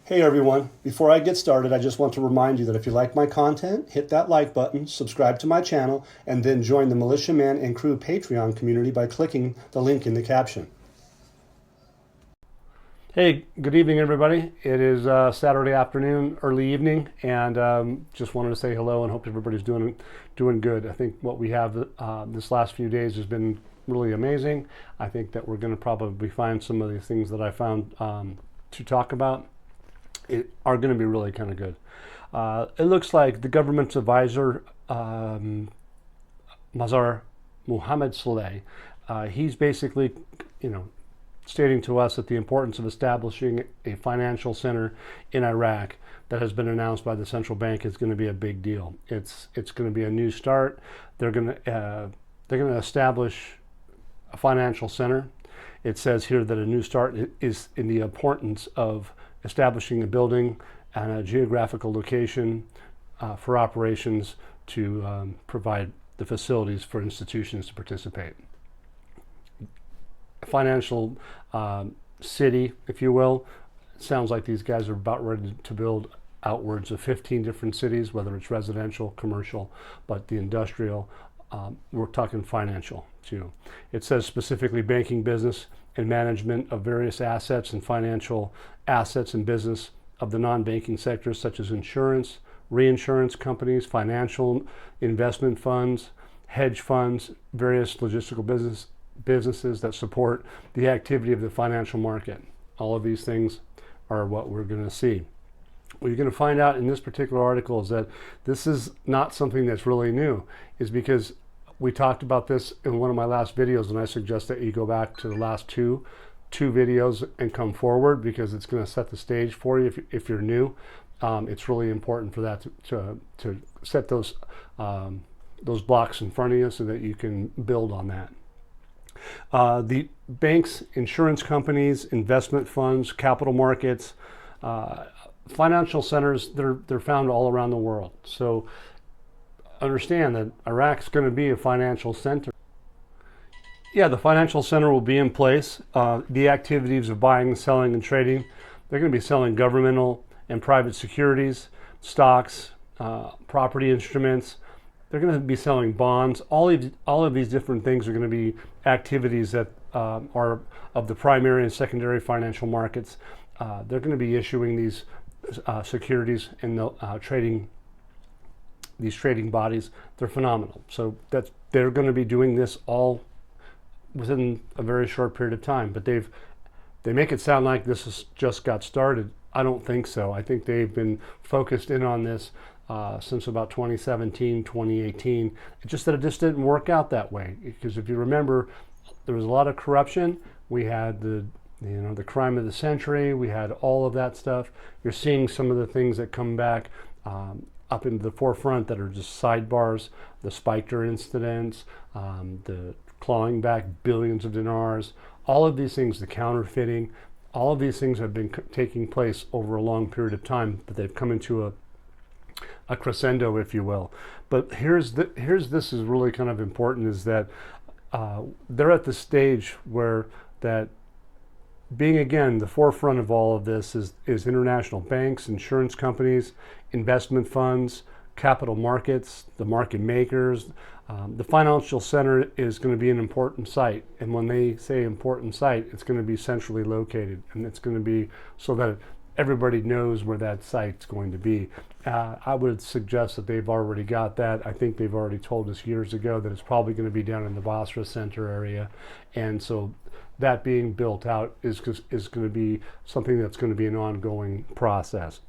Hey everyone, before I get started, I just want to remind you that if you like my content, hit that like button, subscribe to my channel, and then join the Militiaman and Crew Patreon community by clicking the link in the caption. Hey, good evening everybody. It is Saturday afternoon, early evening, and just wanted to say hello and hope everybody's doing good. I think what we have this last few days has been really amazing. I think that we're going to probably find some of the things that I found to talk about are going to be really kind of good. It looks like the government's advisor, Mazar Mohammed Saleh, he's basically, stating to us that the importance of establishing a financial center in Iraq that has been announced by the central bank is going to be a big deal. It's going to be a new start. They're going to establish a financial center. It says here that a new start is in the importance of establishing a building and a geographical location for operations to provide the facilities for institutions to participate. A financial city, if you will. It sounds like these guys are about ready to build outwards of 15 different cities, whether it's residential, commercial, but the industrial, we're talking financial too. It says specifically banking, business, and management of various assets and financial assets and business of the non-banking sectors such as insurance, reinsurance companies, financial investment funds, hedge funds, various logistical businesses that support the activity of the financial market. All of these things are what we're going to see. What you're going to find out in this particular article is that this is not something that's really new, is because we talked about this in one of my last videos, and I suggest that you go back to the last two videos and come forward, because it's going to set the stage for you if you're new. It's really important for that to set those blocks in front of you so that you can build on that. The banks, insurance companies, investment funds, capital markets, financial centers, they're found all around the world. So understand that Iraq's going to be a financial center. Yeah, the financial center will be in place. The activities of buying, selling, and trading, they're going to be selling governmental and private securities, stocks, property instruments. They're going to be selling bonds. All of these different things are going to be activities that are of the primary and secondary financial markets. They're going to be issuing these securities and trading. These trading bodies, they're phenomenal. So they're going to be doing this all within a very short period of time. But they make it sound like this has just got started. I don't think so. I think they've been focused in on this since about 2017, 2018. It's just that it just didn't work out that way. Because if you remember, there was a lot of corruption. We had the crime of the century. We had all of that stuff. You're seeing some of the things that come back up into the forefront that are just sidebars, the Spectre incidents, the clawing back billions of dinars, all of these things, the counterfeiting, all of these things have been taking place over a long period of time, but they've come into a crescendo, if you will. But this is really kind of important, is that they're at the stage where that being, again, the forefront of all of this is international banks, insurance companies, investment funds, capital markets, the market makers. The financial center is going to be an important site. And when they say important site, it's going to be centrally located. And it's going to be so that everybody knows where that site's going to be. I would suggest that they've already got that. I think they've already told us years ago that it's probably going to be down in the Basra Center area. And so that being built out is going to be something that's going to be an ongoing process.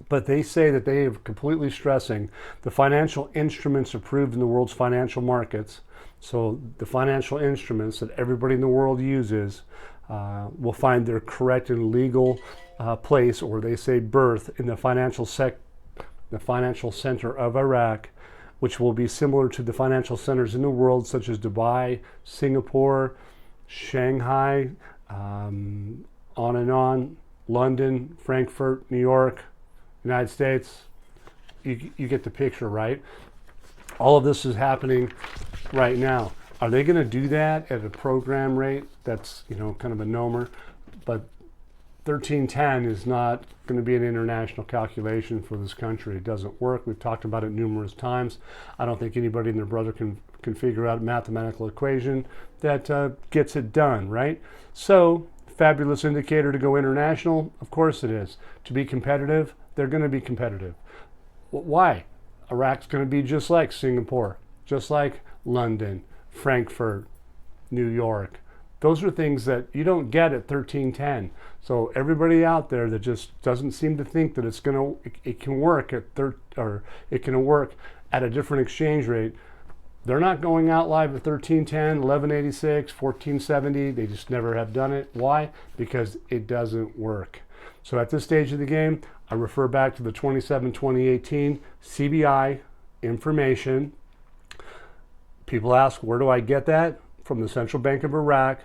But they say that they are completely stressing the financial instruments approved in the world's financial markets. So the financial instruments that everybody in the world uses will find their correct and legal place, or they say birth, in the financial center of Iraq, which will be similar to the financial centers in the world, such as Dubai, Singapore, Shanghai, on and on, London, Frankfurt, New York, United States. You get the picture, right? All of this is happening right now. Are they going to do that at a program rate that's, kind of a number? But 1310 is not going to be an international calculation for this country. It doesn't work. We've talked about it numerous times. I don't think anybody and their brother can figure out a mathematical equation that gets it done, right? So, fabulous indicator to go international? Of course it is. To be competitive, they're going to be competitive. Why? Iraq's going to be just like Singapore, just like London, Frankfurt, New York. Those are things that you don't get at 1310. So everybody out there that just doesn't seem to think that it can work at it can work at a different exchange rate, they're not going out live at 1310, 1186, 1470. They just never have done it. Why? Because it doesn't work. So at this stage of the game, I refer back to the 27-2018 CBI information. People ask, where do I get that? From the Central Bank of Iraq.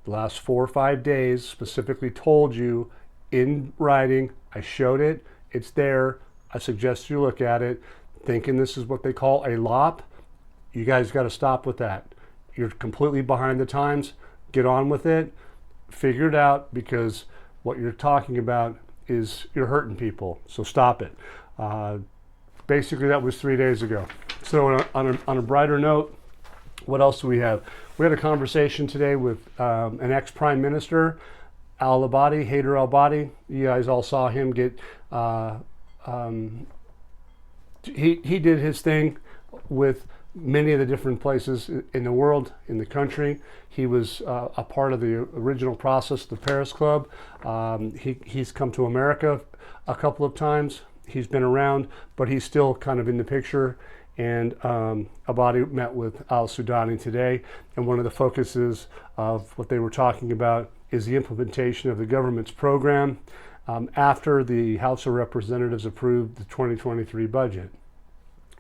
The last 4 or 5 days specifically told you in writing. I showed it. It's there. I suggest you look at it. Thinking this is what they call a LOP. You guys got to stop with that. You're completely behind the times. Get on with it. Figure it out, because what you're talking about is you're hurting people. So stop it. Basically, that was 3 days ago. So on a brighter note, what else do we have? We had a conversation today with an ex-prime minister, Haider al-Abadi. You guys all saw him get, he did his thing with many of the different places in the world, in the country. He was a part of the original process, the Paris Club. He's come to America a couple of times. He's been around, but he's still kind of in the picture. And Abadi met with al-Sudani today, and one of the focuses of what they were talking about is the implementation of the government's program after the House of Representatives approved the 2023 budget.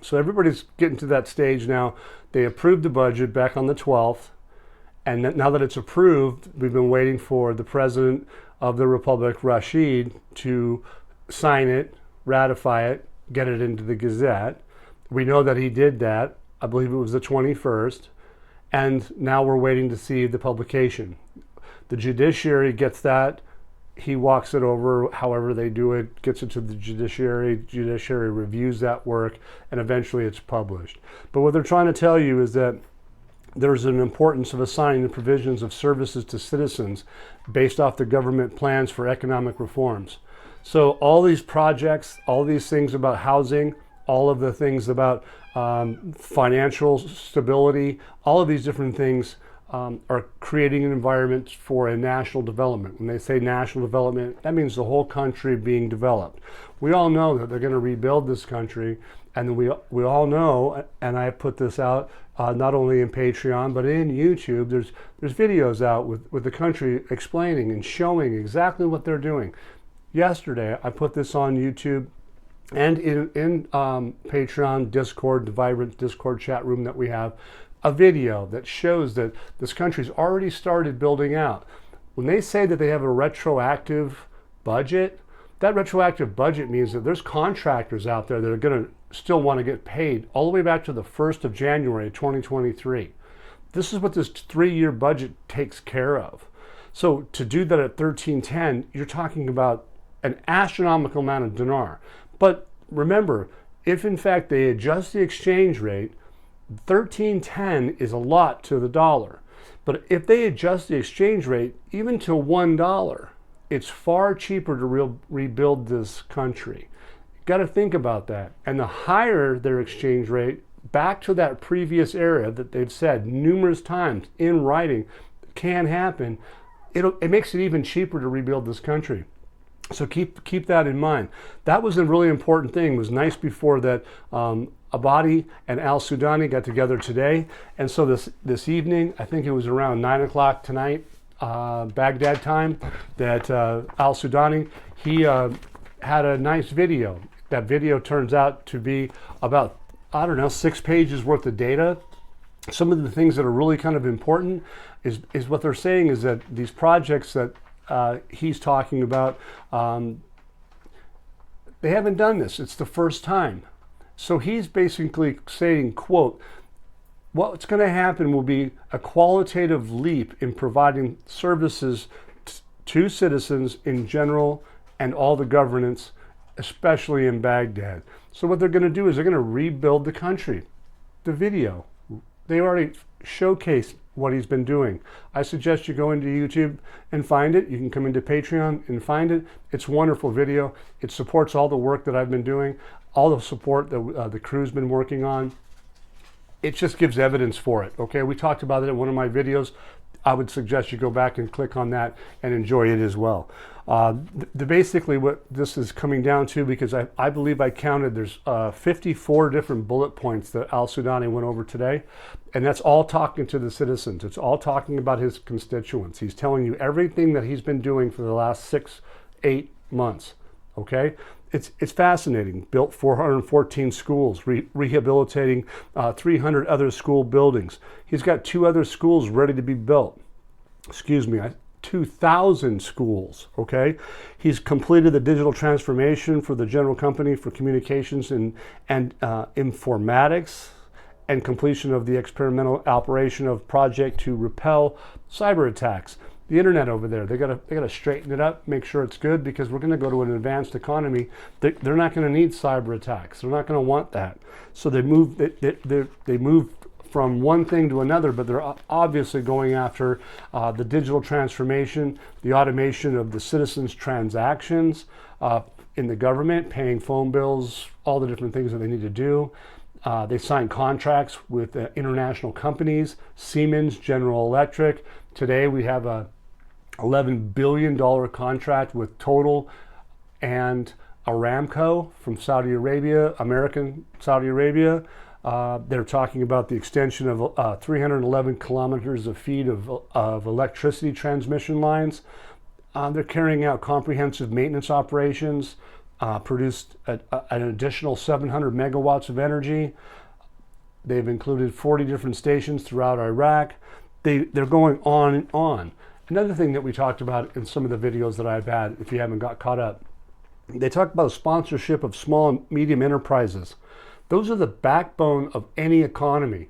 So everybody's getting to that stage now. They approved the budget back on the 12th, and now that it's approved, we've been waiting for the President of the Republic, Rashid, to sign it, ratify it, get it into the Gazette. We know that he did that. I believe it was the 21st. And now we're waiting to see the publication. The judiciary gets that. He walks it over, however they do it, gets it to the judiciary. Judiciary reviews that work, and eventually it's published. But what they're trying to tell you is that there's an importance of assigning the provisions of services to citizens based off the government plans for economic reforms. So all these projects, all these things about housing, all of the things about financial stability, all of these different things are creating an environment for a national development. When they say national development, that means the whole country being developed. We all know that they're going to rebuild this country, and we all know, and I put this out not only in Patreon but in YouTube, there's videos out with the country explaining and showing exactly what they're doing. Yesterday, I put this on YouTube and in Patreon, Discord, the vibrant Discord chat room that we have, a video that shows that this country's already started building out. When they say that they have a retroactive budget, that retroactive budget means that there's contractors out there that are going to still want to get paid all the way back to the 1st of January 2023. This is what this 3-year budget takes care of. So to do that at 1310, you're talking about an astronomical amount of dinar. But remember, if in fact they adjust the exchange rate, 1310 is a lot to the dollar. But if they adjust the exchange rate even to $1, it's far cheaper to rebuild this country. Got to think about that. And the higher their exchange rate, back to that previous era that they've said numerous times in writing can happen, it makes it even cheaper to rebuild this country. So keep that in mind. That was a really important thing. It was nice before that Abadi and al-Sudani got together today. And so this evening, I think it was around 9 o'clock tonight, Baghdad time, that al-Sudani, he had a nice video. That video turns out to be about, 6 pages worth of data. Some of the things that are really kind of important is what they're saying is that these projects that he's talking about, they haven't done this. It's the first time. So he's basically saying, quote, what's going to happen will be a qualitative leap in providing services to citizens in general and all the governance, especially in Baghdad. So what they're going to do is they're going to rebuild the country. The video, they already showcased what he's been doing. I suggest you go into YouTube and find it. You can come into Patreon and find it. It's a wonderful video. It supports all the work that I've been doing, all the support that the crew's been working on. It just gives evidence for it. Okay, we talked about it in one of my videos. I would suggest you go back and click on that and enjoy it as well. Basically what this is coming down to, because I believe I counted, there's 54 different bullet points that Al-Sudani went over today, and that's all talking to the citizens. It's all talking about his constituents. He's telling you everything that he's been doing for the last 6-8 months. Okay, it's fascinating. Built 414 schools, rehabilitating 300 other school buildings. He's got 2 other schools ready to be built. Excuse me, 2,000 schools. Okay, he's completed the digital transformation for the general company for communications and informatics, and completion of the experimental operation of project to repel cyber attacks. The internet over there, they gotta straighten it up, make sure it's good, because we're going to go to an advanced economy. They're not going to need cyber attacks. They're not going to want that. So they move from one thing to another, but they're obviously going after the digital transformation, the automation of the citizens' transactions in the government, paying phone bills, all the different things that they need to do. They signed contracts with international companies, Siemens, General Electric. Today we have a $11 billion contract with Total and Aramco from Saudi Arabia, American Saudi Arabia. They're talking about the extension of 311 kilometers of feet of electricity transmission lines. They're carrying out comprehensive maintenance operations, produced an additional 700 megawatts of energy. They've included 40 different stations throughout Iraq. They're going on and on. Another thing that we talked about in some of the videos that I've had, if you haven't got caught up, they talk about sponsorship of small and medium enterprises. Those are the backbone of any economy.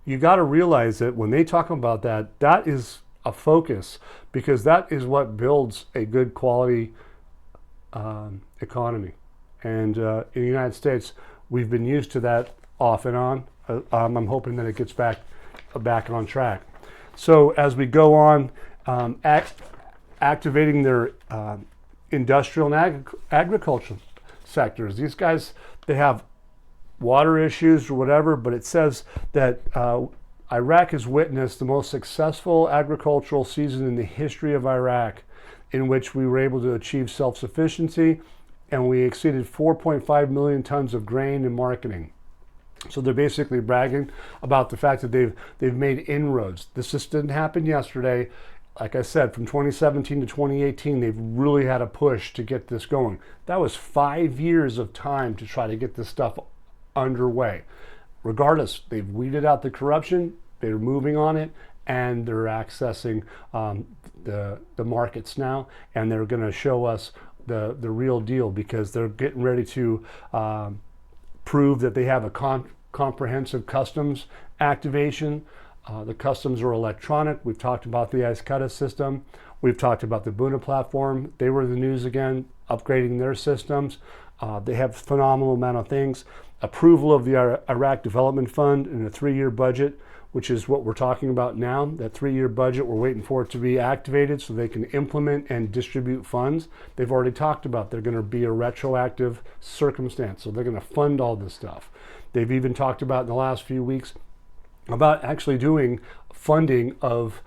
You got to realize that when they talk about that, that is a focus, because that is what builds a good quality economy. And in the United States, we've been used to that off and on. I'm hoping that it gets back on track. So as we go on, activating their industrial and agricultural sectors. These guys, they have water issues or whatever, but it says that Iraq has witnessed the most successful agricultural season in the history of Iraq, in which we were able to achieve self-sufficiency, and we exceeded 4.5 million tons of grain and marketing. So they're basically bragging about the fact that they've made inroads. This just didn't happen yesterday. Like I said, from 2017 to 2018, they've really had a push to get this going. That was 5 years of time to try to get this stuff underway. Regardless, they've weeded out the corruption, they're moving on it, and they're accessing the markets now, and they're going to show us the real deal, because they're getting ready to prove that they have a comprehensive customs activation. The customs are electronic. We've talked about the Iskata system. We've talked about the Buna platform. They were the news again, upgrading their systems. They have a phenomenal amount of things. Approval of the Iraq Development Fund in a 3-year budget, which is what we're talking about now. That 3-year budget, we're waiting for it to be activated so they can implement and distribute funds. They've already talked about they're going to be a retroactive circumstance, so they're going to fund all this stuff. They've even talked about in the last few weeks about actually doing funding of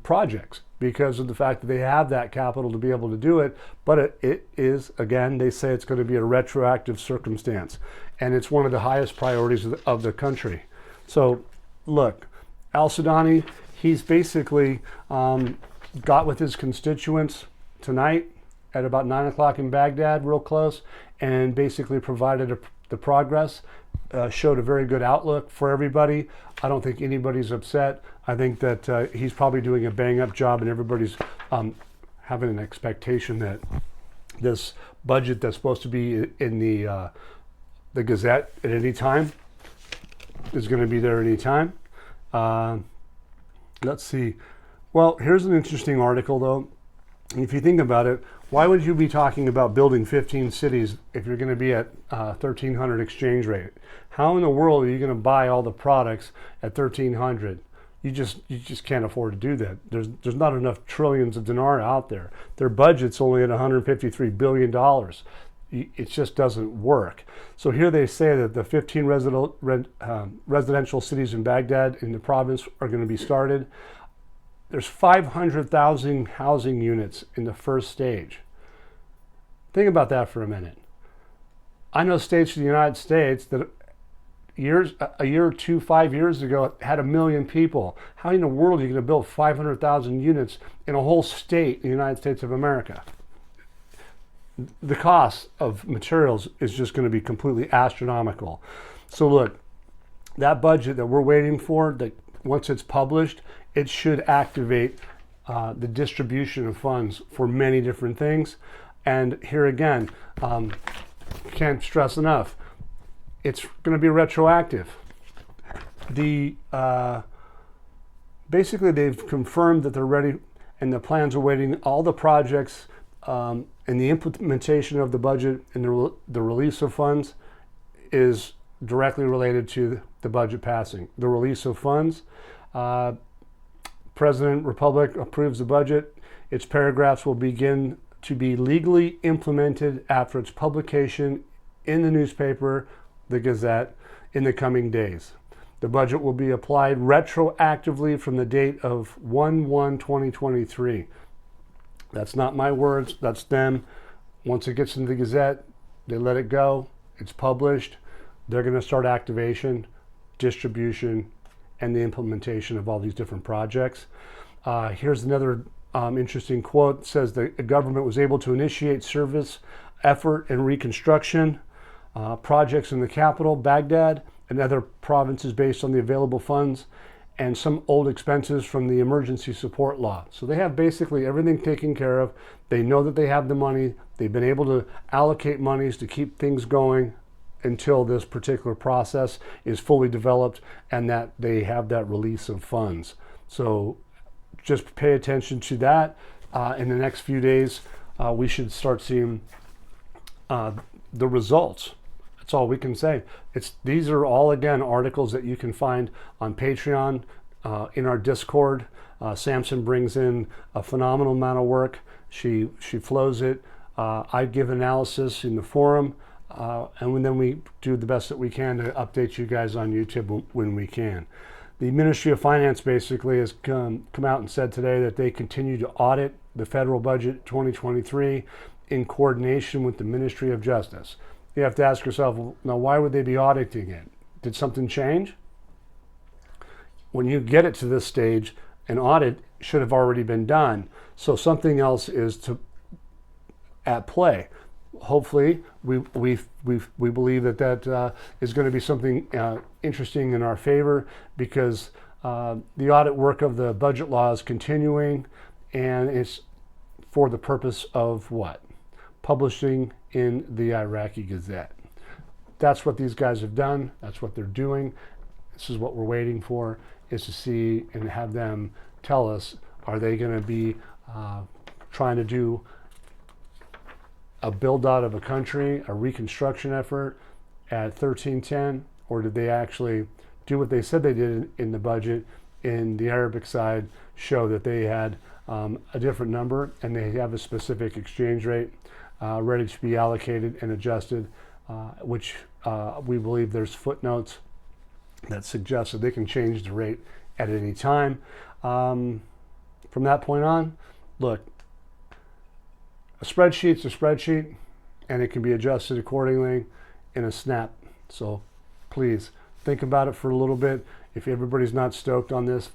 projects, because of the fact that they have that capital to be able to do it. But it is, again, they say it's going to be a retroactive circumstance, and it's one of the highest priorities of the country. So look, Al-Sudani, he's basically got with his constituents tonight at about 9 o'clock in Baghdad, real close, and basically provided the progress. Showed a very good outlook for everybody. I don't think anybody's upset. I think that he's probably doing a bang-up job, and everybody's having an expectation that this budget that's supposed to be in the Gazette at any time is going to be there any time. Let's see. Well, here's an interesting article, though. If you think about it, why would you be talking about building 15 cities if you're going to be at 1,300 exchange rate? How in the world are you going to buy all the products at 1,300? You just can't afford to do that. There's not enough trillions of dinar out there. Their budget's only at $153 billion. It just doesn't work. So here they say that the 15 residential cities in Baghdad in the province are going to be started. There's 500,000 housing units in the first stage. Think about that for a minute. I know states in the United States that a year or two, 5 years ago, had 1 million people. How in the world are you going to build 500,000 units in a whole state in the United States of America? The cost of materials is just going to be completely astronomical. So look, that budget that we're waiting for, that once it's published, it should activate the distribution of funds for many different things. And here again, can't stress enough, it's going to be retroactive. Basically, they've confirmed that they're ready, and the plans are waiting. All the projects and the implementation of the budget and the release of funds is directly related to the budget passing. The release of funds, President Republic approves the budget. Its paragraphs will begin to be legally implemented after its publication in the newspaper, the Gazette, in the coming days. The budget will be applied retroactively from the date of 1/1/2023. That's not my words, that's them. Once it gets into the Gazette, they let it go, it's published, they're going to start activation, distribution, and the implementation of all these different projects. Here's another interesting quote. It says the government was able to initiate service, effort, and reconstruction projects in the capital, Baghdad, and other provinces based on the available funds and some old expenses from the emergency support law. So they have basically everything taken care of. They know that they have the money. They've been able to allocate monies to keep things going until this particular process is fully developed and that they have that release of funds. So just pay attention to that. In the next few days, we should start seeing the results. That's all we can say. These are all, again, articles that you can find on Patreon, in our Discord. Samson brings in a phenomenal amount of work. She flows it. I give analysis in the forum, and then we do the best that we can to update you guys on YouTube when we can. The Ministry of Finance basically has come out and said today that they continue to audit the federal budget 2023 in coordination with the Ministry of Justice. You have to ask yourself, well, now why would they be auditing it? Did something change? When you get it to this stage, an audit should have already been done. So something else is at play. Hopefully, we believe that is going to be something interesting in our favor, because the audit work of the budget law is continuing, and it's for the purpose of what? Publishing in the Iraqi Gazette. That's what these guys have done. That's what they're doing. This is what we're waiting for, is to see and have them tell us, are they going to be trying to do a build out of a country, a reconstruction effort at 1310, or did they actually do what they said they did in the budget in the Arabic side, show that they had a different number and they have a specific exchange rate ready to be allocated and adjusted, which we believe there's footnotes that suggest that they can change the rate at any time. From that point on, look, a spreadsheet's a spreadsheet, and it can be adjusted accordingly in a snap. So please think about it for a little bit. If everybody's not stoked on this,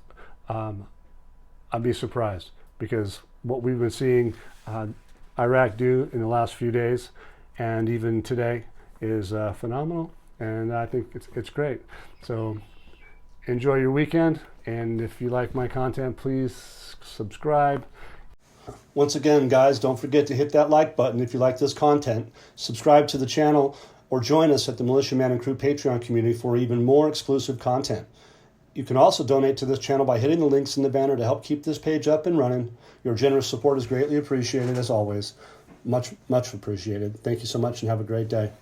I'd be surprised, because what we've been seeing Iraq do in the last few days and even today is phenomenal, and I think it's great. So enjoy your weekend, and if you like my content, please subscribe. Once again, guys, don't forget to hit that like button if you like this content, subscribe to the channel, or join us at the Militia Man and Crew Patreon community for even more exclusive content. You can also donate to this channel by hitting the links in the banner to help keep this page up and running. Your generous support is greatly appreciated, as always. Much, much appreciated. Thank you so much and have a great day.